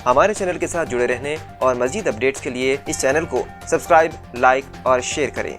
ہمارے چینل کے ساتھ جڑے رہنے اور مزید اپڈیٹس کے لیے اس چینل کو سبسکرائب، لائک اور شیئر کریں۔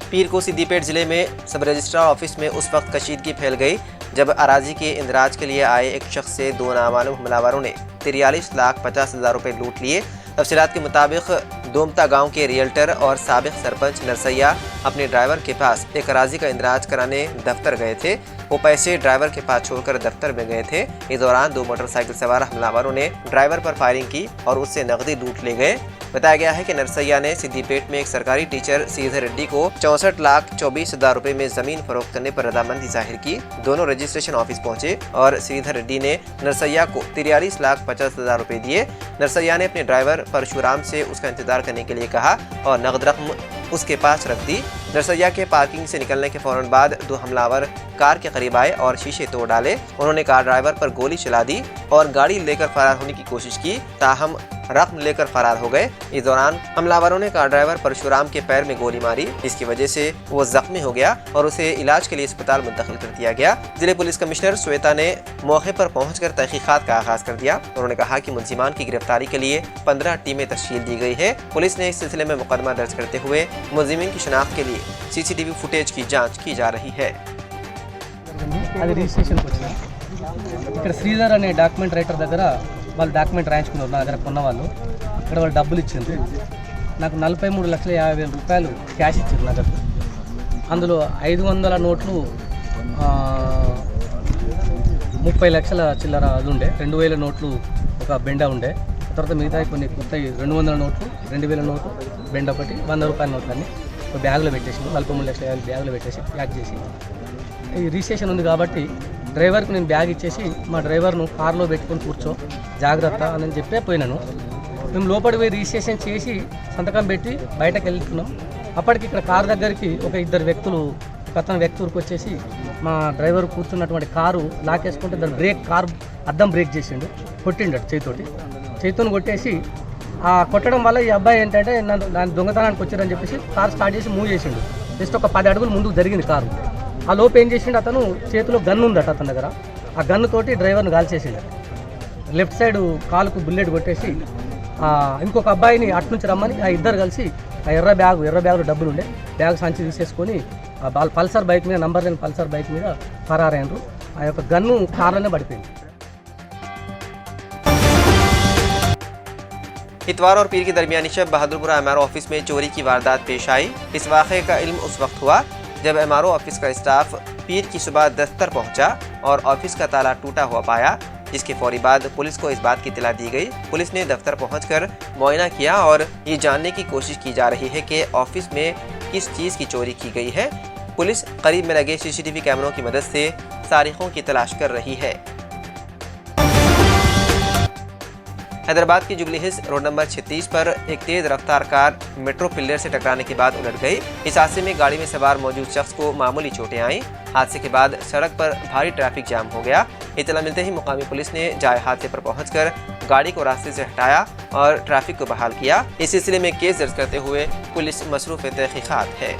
پیر کو سدی پیٹ ضلع میں سب رجسٹرار آفس میں اس وقت کشیدگی پھیل گئی جب اراضی کے اندراج کے لیے آئے ایک شخص سے دو نامعلوم حملہ آوروں نے 43,50,000 روپے لوٹ لیے۔ تفصیلات کے مطابق دومتا گاؤں کے ریئلٹر اور سابق سرپنچ نرسیا اپنے ڈرائیور کے پاس ایک اراضی کا اندراج کرانے دفتر گئے تھے۔ وہ پیسے ڈرائیور کے پاس چھوڑ کر دفتر میں گئے تھے۔ اس دوران دو موٹر سائیکل سوار حملہ آوروں نے ڈرائیور پر فائرنگ کی اور اس سے نقدی لوٹ لے گئے۔ بتایا گیا ہے کہ نرسیا نے سدی پیٹ میں ایک سرکاری ٹیچر سریدھر ریڈی کو 64,24,000 روپے میں زمین فروخت کرنے پر رضامندی ظاہر کی۔ دونوں رجسٹریشن آفس پہنچے اور سریدھر ریڈی نے نرسیا کو 43,50,000 روپے دیے۔ نرسیا نے اپنے ڈرائیور پرشورام سے اس کا انتظار کرنے کے لیے کہا اور نقد رقم اس کے پاس رکھ دی۔ نرسیا کے پارکنگ سے نکلنے کے فوراً بعد دو حملہ آور کار کے قریب آئے اور شیشے توڑ ڈالے۔ انہوں نے کار ڈرائیور پر گولی چلا دی اور گاڑی لے کر فرار ہونے کی کوشش کی، تاہم رقم لے کر فرار ہو گئے۔ اس دوران حملہ آوروں نے کار ڈرائیور پرشورام کے پیر میں گولی ماری، جس کی وجہ سے وہ زخمی ہو گیا اور اسے علاج کے لیے اسپتال منتقل کر دیا گیا۔ ضلع پولیس کمشنر شویتا نے موقع پر پہنچ کر تحقیقات کا آغاز کر دیا۔ انہوں نے کہا کہ ملزمان کی گرفتاری کے لیے 15 ٹیمیں تشکیل دی گئی ہے۔ پولیس نے اس سلسلے میں مقدمہ درج کرتے ہوئے ملزمین کی شناخت کے لیے CCTV فوٹیج کی جانچ کی جا رہی ہے۔ అది రిజిస్ట్రేషన్కి వచ్చిన ఇక్కడ శ్రీధర్ అనే డాక్యుమెంట్ రైటర్ దగ్గర వాళ్ళు డాక్యుమెంట్ రాయించుకున్నారు నా దగ్గర కొన్న వాళ్ళు. ఇక్కడ వాళ్ళు డబ్బులు ఇచ్చిండ్రు. నాకు 43,50,000 రూపాయలు క్యాష్ ఇచ్చారు నగదు. అందులో 500 నోట్లు 30 లక్షల చిల్లర అది ఉండే, 2,000 నోట్లు ఒక బెండ ఉండే, తర్వాత మిగతా కొన్ని కొత్తవి 200 నోట్లు, 2,000 నోట్లు, బెండ ఒకటి, 100 రూపాయల నోట్లన్నీ ఒక బ్యాగ్లో పెట్టేసి 43,50,000 బ్యాగ్లో పెట్టేసి ప్యాక్ చేసి, ఈ రిజిస్ట్రేషన్ ఉంది కాబట్టి డ్రైవర్కి నేను బ్యాగ్ ఇచ్చేసి మా డ్రైవర్ను కార్లో పెట్టుకొని కూర్చో జాగ్రత్త అని చెప్పే పోయినాను. మేము లోపలికి పోయి రిజిస్ట్రేషన్ చేసి సంతకం పెట్టి బయటకు వెళ్తున్నాం. అప్పటికి ఇక్కడ కారు దగ్గరికి ఒక ఇద్దరు వ్యక్తులు వ్యక్తులకు వచ్చేసి మా డ్రైవర్ కూర్చున్నటువంటి కారు లాకేసుకుంటే దాని కారు అద్దం బ్రేక్ చేసిండు, కొట్టిండు చేతితోని కొట్టేసి ఆ కొట్టడం వల్ల ఈ అబ్బాయి ఏంటంటే దాని దొంగతనానికి వచ్చారని చెప్పేసి కారు స్టార్ట్ చేసి మూవ్ చేసిండు. జస్ట్ ఒక 10 అడుగులు ముందుకు జరిగింది కారు. ఆ లోపు ఏం చేసిండు, అతను చేతిలో గన్ను ఉందట అతని దగ్గర. ఆ గన్ను తోటి డ్రైవర్ను కాల్చేసిండు. లెఫ్ట్ సైడ్ కాలుకు బుల్లెట్ కొట్టేసి ఇంకొక అబ్బాయిని అటు నుంచి రమ్మని ఆ ఇద్దరు కలిసి ఆ ఎర్ర బ్యాగ్లో డబ్బులు ఉండే బ్యాగ్ సంచి తీసేసుకొని పల్సర్ బైక్ మీద, నంబర్ లేని పల్సర్ బైక్ మీద ఫరారైనరు. ఆ యొక్క గన్ను కార్లోనే పడిపోయింది. اتوار اور پیر کی درمیانی شب بہادرپورہ MRO آفس میں چوری کی واردات پیش آئی۔ اس واقعے کا علم اس وقت ہوا جب MRO آفس کا اسٹاف پیر کی صبح دفتر پہنچا اور آفس کا تالا ٹوٹا ہوا پایا، جس کے فوری بعد پولیس کو اس بات کی اطلاع دی گئی۔ پولیس نے دفتر پہنچ کر معائنہ کیا اور یہ جاننے کی کوشش کی جا رہی ہے کہ آفس میں کس چیز کی چوری کی گئی ہے۔ پولیس قریب میں لگے CCTV کیمروں کی مدد سے سارقوں کی تلاش کر رہی ہے۔ حیدرآباد کی جبلی ہلز روڈ نمبر 36 پر ایک تیز رفتار کار میٹرو پلر سے ٹکرانے کے بعد الٹ گئی۔ اس حادثے میں گاڑی میں سوار موجود شخص کو معمولی چوٹیں آئیں۔ حادثے کے بعد سڑک پر بھاری ٹریفک جام ہو گیا۔ اطلاع ملتے ہی مقامی پولیس نے جائے حادثے پر پہنچ کر گاڑی کو راستے سے ہٹایا اور ٹریفک کو بحال کیا۔ اس سلسلے میں کیس درج کرتے ہوئے پولیس مصروف تحقیقات ہے۔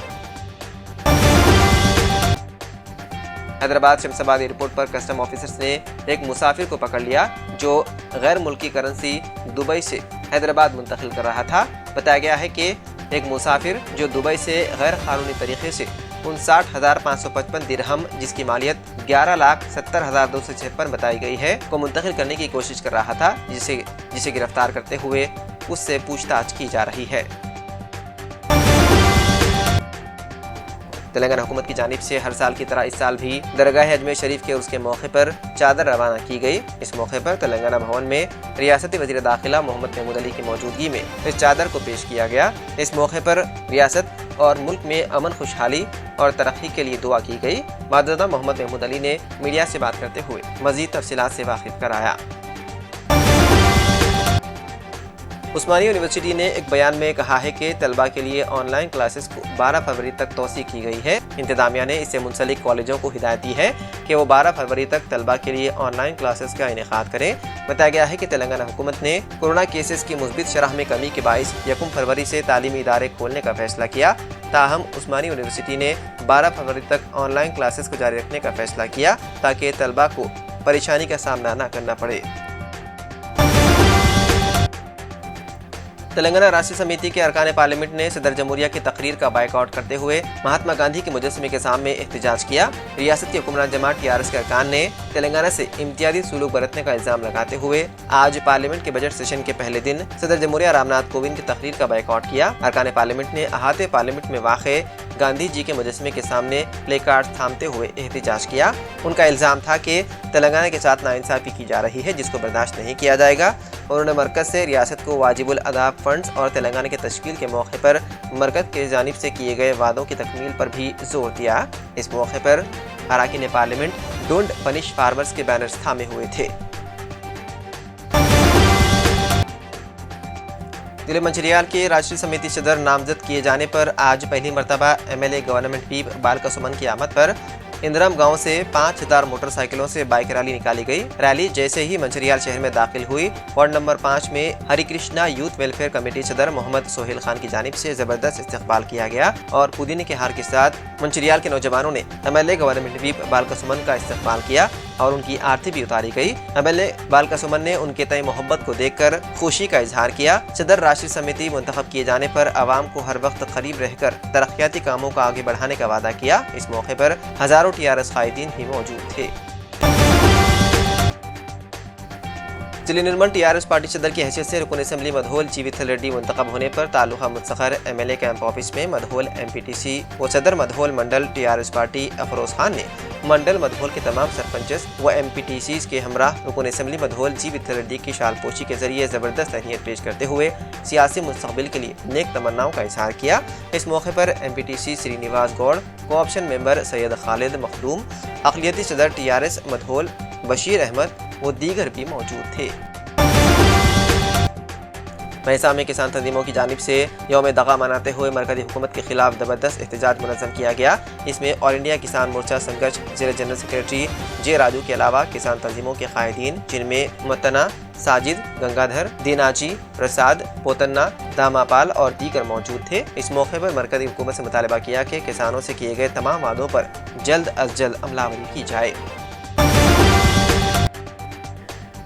حیدرآباد شمس آباد ایئرپورٹ پر کسٹم آفیسرز نے ایک مسافر کو پکڑ لیا جو غیر ملکی کرنسی دبئی سے حیدرآباد منتقل کر رہا تھا۔ بتایا گیا ہے کہ ایک مسافر جو دبئی سے غیر قانونی طریقے سے 59,555 درہم، جس کی مالیت 11,70,256 بتائی گئی ہے، کو منتقل کرنے کی کوشش کر رہا تھا، جسے گرفتار کرتے ہوئے اس سے پوچھ تاچھ کی جا رہی ہے۔ تلنگانہ حکومت کی جانب سے ہر سال کی طرح اس سال بھی درگاہ اجمیر شریف کے عرس کے موقع پر چادر روانہ کی گئی۔ اس موقع پر تلنگانہ بھون میں ریاستی وزیر داخلہ محمد محمود علی کی موجودگی میں اس چادر کو پیش کیا گیا۔ اس موقع پر ریاست اور ملک میں امن، خوشحالی اور ترقی کے لیے دعا کی گئی۔ بعد محمد محمود علی نے میڈیا سے بات کرتے ہوئے مزید تفصیلات سے واقف کرایا۔ عثمانی یونیورسٹی نے ایک بیان میں کہا ہے کہ طلباء کے لیے آن لائن کلاسز کو 12 فروری تک توسیع کی گئی ہے۔ انتظامیہ نے اس سے منسلک کالجوں کو ہدایت دی ہے کہ وہ 12 فروری تک طلباء کے لیے آن لائن کلاسز کا انعقاد کریں۔ بتایا گیا ہے کہ تلنگانہ حکومت نے کورونا کیسز کی مثبت شرح میں کمی کے باعث 1 فروری سے تعلیمی ادارے کھولنے کا فیصلہ کیا، تاہم عثمانی یونیورسٹی نے 12 فروری تک آن لائن کلاسز کو جاری رکھنے کا فیصلہ کیا تاکہ طلباء کو پریشانی کا سامنا نہ کرنا پڑے۔ तेलंगाना राष्ट्रीय समिति के अरकान पार्लियामेंट ने सदर जमहूरिया की तकरीर का बाइकआउट करते हुए महात्मा गांधी के मुजस्समे के सामने एहतजाज किया। रियासत की हुक्मरान जमात टीआरएस के अरकान ने तेलंगाना से इम्तियाजी सुलूक बरतने का इल्जाम लगाते हुए आज पार्लियामेंट के बजट सेशन के पहले दिन सदर जमहूरिया रामनाथ कोविंद की तकरीर का बाइकआउट किया। अरकान पार्लियामेंट ने अहाते पार्लियामेंट में वाक़े गांधी जी के मुजस्समे के सामने प्ले कार्ड थामते हुए एहतजाज किया। उनका इल्जाम था कि तेलंगाना के साथ नाइंसाफ़ी की जा रही है, जिसको बर्दाश्त नहीं किया जाएगा। उन्होंने मरकज़ से रियासत को वाजिबुल अदा फंड्स और तेलंगाना की तश्कील के मौके पर मरकज़ की जानिब से किए गए वादों की तकमील पर भी जोर दिया। इस मौके पर अरकान पार्लियामेंट डोंट पनिश फार्मर्स के बैनर्स थामे हुए थे। जिले मंचिरियाल के राष्ट्रीय समिति सदर नामजद किए जाने पर आज पहली मरतबा एमएलए गवर्नमेंट व्हिप बालका सुमन की आमद पर इंदिरम गांव से 5000 मोटरसाइकिलों से बाइक रैली निकाली गई। रैली जैसे ही मंचिरियाल शहर में दाखिल हुई, वार्ड नंबर 5 में हरिकृष्णा यूथ वेलफेयर कमेटी सदर मोहम्मद सोहेल खान की जानिब से जबरदस्त इस्तकबाल किया गया और पुदीने के हार के साथ मंचिरियाल के नौजवानों ने एमएलए गवर्नमेंट व्हिप बालका सुमन का इस्तकबाल किया और उनकी आरती भी उतारी गई। एमएलए बालका सुमन ने उनके तय मोहब्बत को देखकर खुशी का इजहार किया। सदर राष्ट्रीय समिति मुंतखब किए जाने पर आवाम को हर वक्त करीब रहकर तरक्याती कामों को आगे बढ़ाने का वादा किया। इस मौके पर हजारों टीआरएस कायदीन भी मौजूद थे। जिले निर्मल टीआरएस पार्टी सदर की हैसियत से रुकन असम्बली मधोल जीविथल रेड्डी मुंतखब होने पर तालुका मुस्तखर एमएलए कैंप ऑफिस में मधोल एमपीटीसी व सदर मधोल मंडल टीआरएस पार्टी अफरोज खान ने मंडल मधोल के तमाम सरपंचस व एमपीटीसी के हमराह रुकन असम्बली मधोल जीविथल रेड्डी की शालपोशी के जरिए जबरदस्त अहमियत पेश करते हुए सियासी मुस्तकबिल के लिए नेक तमन्नाओं का इजहार किया। इस मौके पर MPTC Srinivas Goud, co-option member Syed Khalid Makhdoom, अक़लियती सदर टीआरएस मधोल बशीर अहमद वो दीगर भी मौजूद थे। महिसा में किसान तंजीमों की जानिब से यौम दगा मनाते हुए मरकज़ी हुकूमत के खिलाफ जबरदस्त एहतजाज मुनज़्ज़म किया गया। इसमें ऑल इंडिया किसान मोर्चा संघर्ष जिला जनरल सेक्रेटरी जे राजू के अलावा किसान तंजीमों के कायदीन जिनमें मतना, साजिद, गंगाधर, दीनाजी, प्रसाद, पोतन्ना, दामापाल और दीगर मौजूद थे। इस मौके पर मरकज़ी हुकूमत से मुतालबा किया कि किसानों से किए गए तमाम वादों पर जल्द अज जल्द अमलावरी की जाए।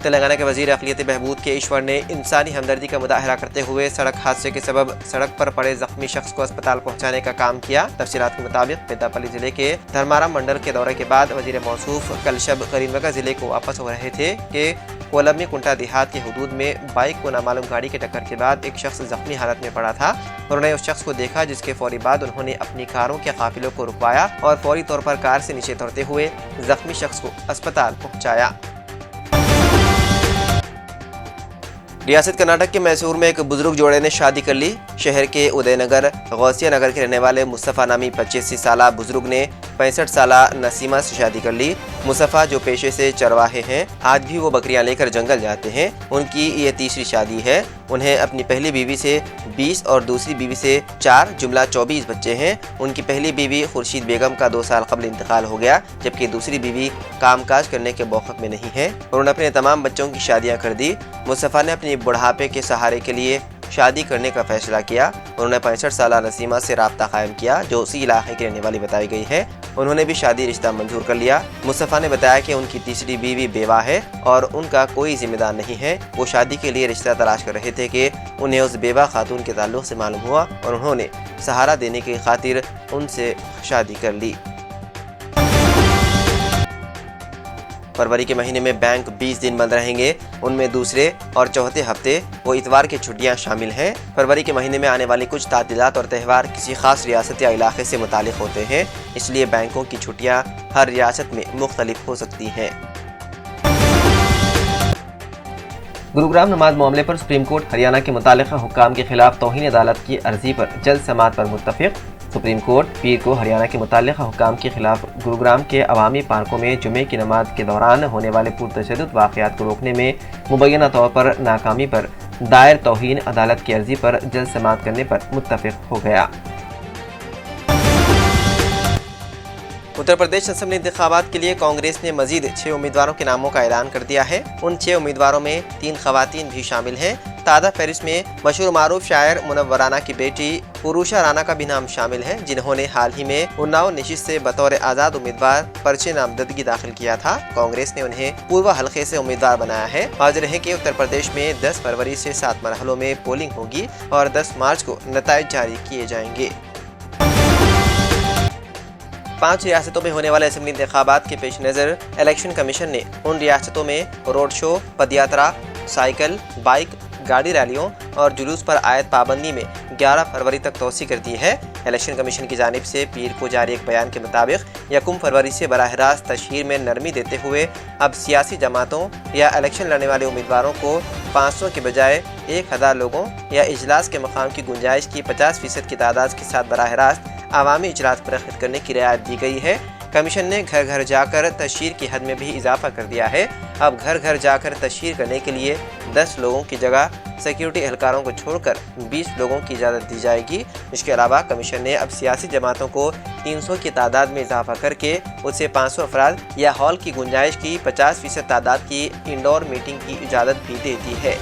तेलंगाना के वज़ीर अक़लियती बहबूद के ईश्वर ने इंसानी हमदर्दी का मुजाहरा करते हुए सड़क हादसे के सबब सड़क पर पड़े जख्मी शख्स को अस्पताल पहुंचाने का काम किया। तफसीलात के मुताबिक पेद्दापल्ली जिले के धर्माराम मंडल के दौरे के बाद वज़ीर मौसूफ कल शब करीमनगर जिले को वापस हो रहे थे कि कोलमी कुंटा देहात के हदूद में बाइक को नामालूम गाड़ी के टक्कर के बाद एक शख्स जख्मी हालत में पड़ा था। उन्होंने उस शख्स को देखा, जिसके फौरी बाद उन्होंने अपनी कारों के काफिलों को रुकवाया और फौरी तौर पर कार से नीचे उतरते हुए जख्मी शख्स को अस्पताल पहुँचाया। रियासत कर्नाटक के मैसूर में एक बुजुर्ग जोड़े ने शादी कर ली। शहर के उदयनगर गौसिया नगर के रहने वाले मुस्तफ़ा नामी 25 साला बुजुर्ग ने 65 साला नसीमा से शादी कर ली। मुस्तफ़ा जो पेशे से चरवाहे हैं, आज भी वो बकरियां लेकर जंगल जाते हैं। उनकी ये तीसरी शादी है। उन्हें अपनी पहली बीवी से 20 और दूसरी बीवी से 4 जुमला 24 बच्चे हैं। उनकी पहली बीवी खुर्शीद बेगम का 2 साल कबल इंतकाल हो गया, जबकि दूसरी बीवी कामकाज करने के मौक़िफ़ में नहीं है। उन्होंने अपने तमाम बच्चों की शादियाँ कर दी। मुस्तफ़ा ने अपनी बुढ़ापे के सहारे के लिए शादी करने का फैसला किया। उन्होंने 65 साला नसीमा से राब्ता कायम किया, जो उसी इलाके की रहने वाली बताई गई है। उन्होंने भी शादी रिश्ता मंजूर कर लिया। मुस्तफ़ा ने बताया कि उनकी तीसरी बीवी बेवा है और उनका कोई जिम्मेदार नहीं है। वो शादी के लिए रिश्ता तलाश कर रहे थे कि उन्हें उस बेवा खातून के ताल्लुक़ से मालूम हुआ और उन्होंने सहारा देने की खातिर उनसे शादी कर ली। फरवरी के महीने में बैंक 20 दिन बंद रहेंगे। उनमें दूसरे और चौथे हफ्ते वो इतवार की छुट्टियां शामिल हैं। फरवरी के महीने में आने वाली कुछ तातीलात और त्यौहार किसी खास रियासत या इलाके से मुतालिक होते हैं, इसलिए बैंकों की छुट्टियां हर रियासत में मुख्तलिफ हो सकती हैं। गुरुग्राम नमाज मामले पर सुप्रीम कोर्ट हरियाणा के मुतालिका हुक्काम के खिलाफ तौहीन अदालत की अर्जी पर जल्द समाअत पर मुत्तफिक। सुप्रीम कोर्ट पीर को हरियाणा के मुताल्लिक़ हुक्काम के खिलाफ गुरुग्राम के अवामी पार्कों में जुमे की नमाज के दौरान होने वाले पुरतशद्दुद वाक़यात को रोकने में मुबैना तौर पर नाकामी पर दायर तौहीन अदालत की अर्जी पर जल्द समाअत करने पर मुत्तफिक हो गया। उत्तर प्रदेश असम्बली इंतखाबात के लिए कांग्रेस ने मजीद 6 उम्मीदवारों के नामों का ऐलान कर दिया है। उन 6 उम्मीदवारों में 3 खवातीन भी शामिल हैं। ताज़ा फहरिस्त में मशहूर मारूफ शायर मुनव्वर राना की बेटी पुरुषा राना का भी नाम शामिल है, जिन्होंने हाल ही में उन्नाव नशिस्त से बतौर आज़ाद उम्मीदवार पर्चे नामजदगी दाखिल किया था। कांग्रेस ने उन्हें पूर्व हल्के से उम्मीदवार बनाया है। हाजिर है कि उत्तर प्रदेश में 10 फरवरी से 7 मरहलों में पोलिंग होगी और 10 मार्च को नताइज जारी किए जाएंगे। 5 रियासतों में होने वाले असेंबली इंतखाबात के पेश नज़र इलेक्शन कमीशन ने उन रियासतों में रोड शो, पदयात्रा, साइकिल, बाइक, गाड़ी रैलियों और जुलूस पर आयत पाबंदी में 11 फरवरी तक तोसी कर दी है। इलेक्शन कमीशन की जानिब से पीर को जारी एक बयान के मुताबिक 1 फरवरी से बराह रास्त तशहीर में नरमी देते हुए अब सियासी जमातों या इलेक्शन लड़ने वाले उम्मीदवारों को 500 के बजाय 1000 लोगों या इजलास के मकाम की गुंजाइश की 50% की तादाद के साथ बराह रास्त आवामी इजलास मुनक्किद करने की रियायत दी गई है। कमीशन ने घर घर जाकर तशहीर की हद में भी इजाफा कर दिया है। अब घर घर जाकर तशहीर करने के लिए 10 लोगों की जगह सिक्योरिटी एहलकारों को छोड़कर 20 लोगों की इजाज़त दी जाएगी। इसके अलावा कमीशन ने अब सियासी जमातों को 300 की तादाद में इजाफा करके उससे 500 अफराद या हॉल की गुंजाइश की 50% तादाद की इंडोर मीटिंग की इजाज़त भी दे दी है।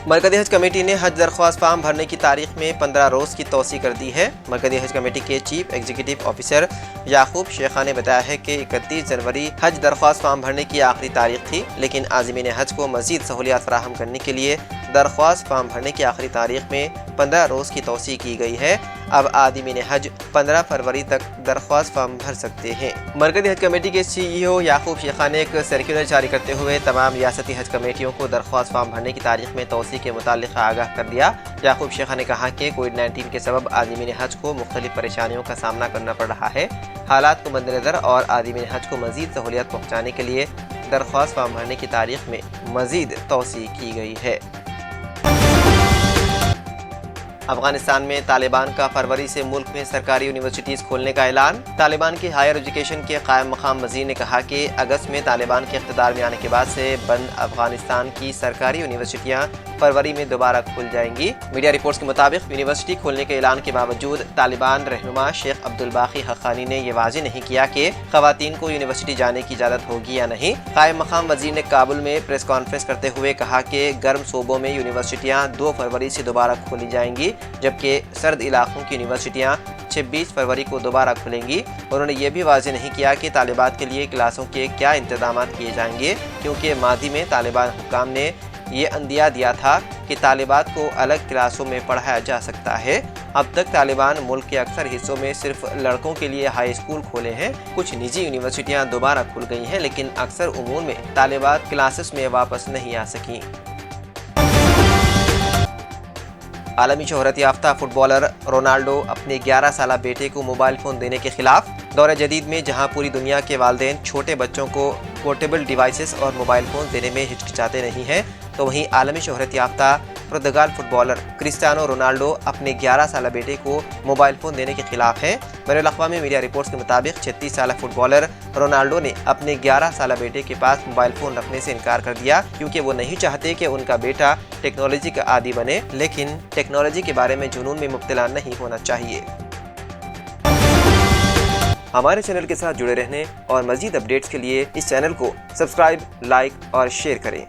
मरकज़ी हज कमेटी ने हज दरख्वास्त फार्म भरने की तारीख में 15 रोज़ की तोसी कर दी है। मरकज़ी हज कमेटी के चीफ एग्जीक्यूटिव ऑफिसर याकूब शेखा ने बताया है कि 31 जनवरी हज दरख्वास्त फार्म भरने की आखिरी तारीख थी, लेकिन आज़मीन हज को मज़ीद सहूलियात फराहम करने के लिए दरख्वास्त फार्म भरने की आखिरी तारीख में 15 रोज़ की तोसी की गई है। अब आज़मीन हज 15 फरवरी तक दरख्वास्त फार्म भर सकते हैं। मरकज़ी हज कमेटी के CEO याकूब शेखा ने एक सर्कुलर जारी करते हुए तमाम रियासती हज कमेटियों को दरख्वास्त फार्म भरने की तारीख में तोसी के मुतालिक आगाह कर दिया। याकूब शेखा ने कहा कि कोविड-19 के सबब आज़मीन हज को मुख्तलिफ परेशानियों का सामना करना पड़ रहा है। हालात को मद्देनज़र और आज़मीन हज को मज़ीद सहूलियत पहुँचाने के लिए दरख्वास्त फार्म भरने की तारीख में मज़ीद तोसी की गई है। अफगानिस्तान में तालिबान का फरवरी से मुल्क में सरकारी यूनिवर्सिटीज़ खोलने का ऐलान। तालिबान के हायर एजुकेशन के कायम मकाम वज़ीर ने कहा कि अगस्त में तालिबान के इक़्तिदार में आने के बाद से बंद अफगानिस्तान की सरकारी यूनिवर्सिटियाँ फरवरी में दोबारा खुल जाएंगी। मीडिया रिपोर्ट्स के मुताबिक यूनिवर्सिटी खोलने के ऐलान के बावजूद तालिबान रहनुमा शेख अब्दुल बाकी हक़ानी ने यह वाज़ेह नहीं किया कि ख़वातीन को यूनिवर्सिटी जाने की इजाज़त होगी या नहीं। कायम मकाम वज़ीर ने काबुल में प्रेस कॉन्फ्रेंस करते हुए कहा कि गर्म सूबों में यूनिवर्सिटियाँ 2 फरवरी से दोबारा खोली जाएंगी, जबकि सर्द इलाकों की यूनिवर्सिटियाँ 26 फरवरी को दोबारा खुलेंगी। उन्होंने ये भी वाज़ेह नहीं किया कि तालिबात के लिए क्लासों के क्या इंतजाम किए जाएंगे, क्योंकि मादी में तालिबान हुक्काम ने ये अंदिया दिया था कि तालिबात को अलग क्लासों में पढ़ाया जा सकता है। अब तक तालिबान मुल्क के अक्सर हिस्सों में सिर्फ लड़कों के लिए हाई स्कूल खोले हैं। कुछ निजी यूनिवर्सिटियाँ दोबारा खुल गई हैं, लेकिन अक्सर उमूर में तालिबात क्लासेस में वापस नहीं आ सकीं। आलमी शोहरत याफ्ता फुटबॉलर रोनाल्डो अपने 11 साला बेटे को मोबाइल फ़ोन देने के खिलाफ। दौरे जदीद में जहां पूरी दुनिया के वालिदैन छोटे बच्चों को पोर्टेबल डिवाइसेस और मोबाइल फ़ोन देने में हिचकिचाते नहीं हैं, तो वहीं आलमी शोहरत याफ्ता पुर्तगाल फुटबॉलर क्रिस्टियानो रोनाल्डो अपने 11 साला बेटे को मोबाइल फ़ोन देने के खिलाफ है। बैनुल-अक़वामी मीडिया रिपोर्ट्स के मुताबिक 36 साला फुटबॉलर रोनाल्डो ने अपने 11 साला बेटे के पास मोबाइल फ़ोन रखने से इनकार कर दिया, क्योंकि वो नहीं चाहते कि उनका बेटा टेक्नोलॉजी का आदी बने, लेकिन टेक्नोलॉजी के बारे में जुनून में मुब्तला नहीं होना चाहिए। हमारे चैनल के साथ जुड़े रहने और मज़ीद अपडेट्स के लिए इस चैनल को सब्सक्राइब, लाइक और शेयर करें।